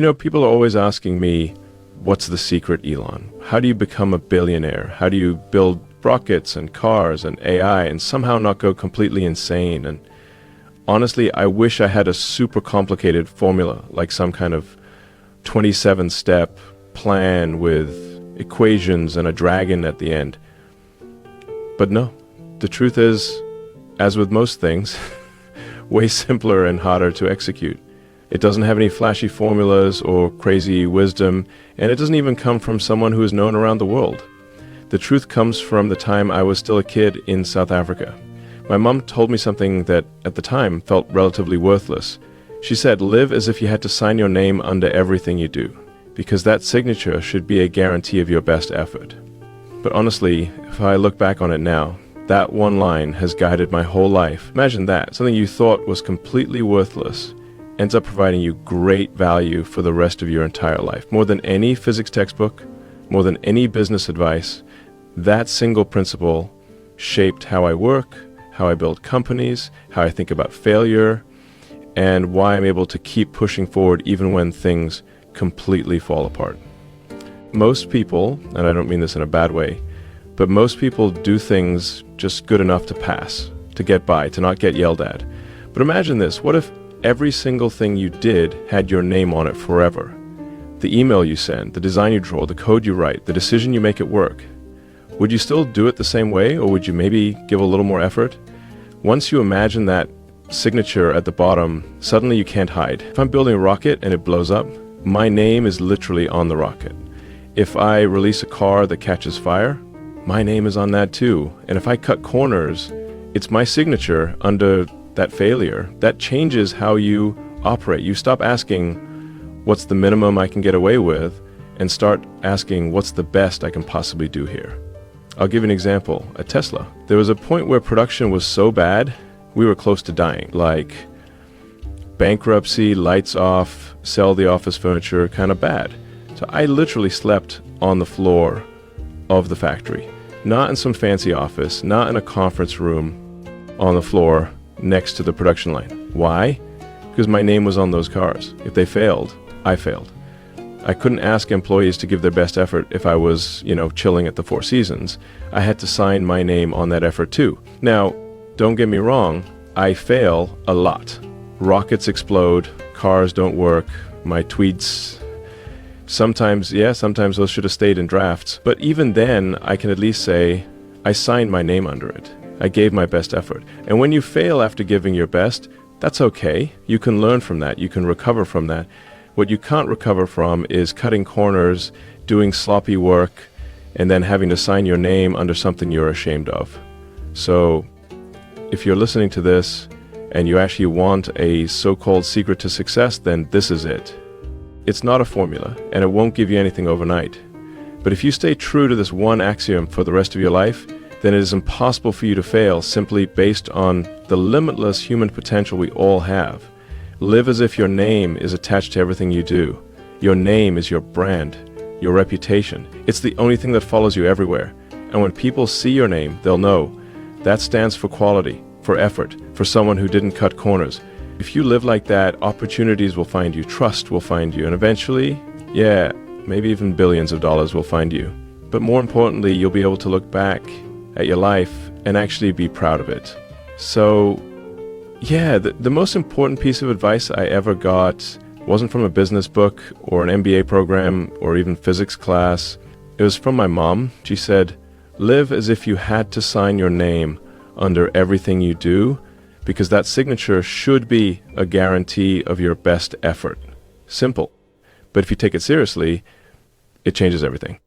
People are always asking me, what's the secret, Elon? How do you become a billionaire? How do you build rockets and cars and AI and somehow not go completely insane? And honestly, I wish I had a super complicated formula, like some kind of 27-step plan with equations and a dragon at the end. But no, the truth is, as with most things, way simpler and harder to execute. It doesn't have any flashy formulas or crazy wisdom, and it doesn't even come from someone who is known around the world. The truth comes from the time I was still a kid in South Africa. My mom told me something that, at the time, felt relatively worthless. She said, live as if you had to sign your name under everything you do, because that signature should be a guarantee of your best effort. But honestly, if I look back on it now, that one line has guided my whole life. Imagine that, something you thought was completely worthless ends up providing you great value for the rest of your entire life. More than any physics textbook, more than any business advice, that single principle shaped how I work, how I build companies, how I think about failure, and why I'm able to keep pushing forward even when things completely fall apart. Most people, and I don't mean this in a bad way, but most people do things just good enough to pass, to get by, to not get yelled at. But imagine this, what if every single thing you did had your name on it forever? The email you send, the design you draw, the code you write, the decision you make at work. Would you still do it the same way, or would you maybe give a little more effort? Once you imagine that signature at the bottom, suddenly you can't hide. If I'm building a rocket and it blows up, my name is literally on the rocket. If I release a car that catches fire, my name is on that too. And if I cut corners, it's my signature under that failure. That changes how you operate. You stop asking, what's the minimum I can get away with, and start asking, what's the best I can possibly do here? I'll give you an example. At Tesla, there was a point where production was so bad, we were close to dying. Like bankruptcy, lights off, sell the office furniture, kind of bad. So I literally slept on the floor of the factory. Not in some fancy office, not in a conference room, on the floor next to the production line. Why? Because my name was on those cars. If they failed, I failed. I couldn't ask employees to give their best effort if I was, chilling at the Four Seasons. I had to sign my name on that effort too. Now, don't get me wrong, I fail a lot. Rockets explode, cars don't work, my tweets, sometimes those should have stayed in drafts. But even then, I can at least say, I signed my name under it. I gave my best effort. And when you fail after giving your best, that's okay. You can learn from that. You can recover from that. What you can't recover from is cutting corners, doing sloppy work, and then having to sign your name under something you're ashamed of. So if you're listening to this and you actually want a so-called secret to success, then this is it. It's not a formula, and it won't give you anything overnight. But if you stay true to this one axiom for the rest of your life, then it is impossible for you to fail simply based on the limitless human potential we all have. Live as if your name is attached to everything you do. Your name is your brand, your reputation. It's the only thing that follows you everywhere. And when people see your name, they'll know that stands for quality, for effort, for someone who didn't cut corners. If you live like that, opportunities will find you, trust will find you, and eventually, maybe even billions of dollars will find you. But more importantly, you'll be able to look back at your life and actually be proud of it. So, the most important piece of advice I ever got wasn't from a business book or an MBA program or even physics class. It was from my mom. She said, live as if you had to sign your name under everything you do, because that signature should be a guarantee of your best effort. Simple. But if you take it seriously, it changes everything.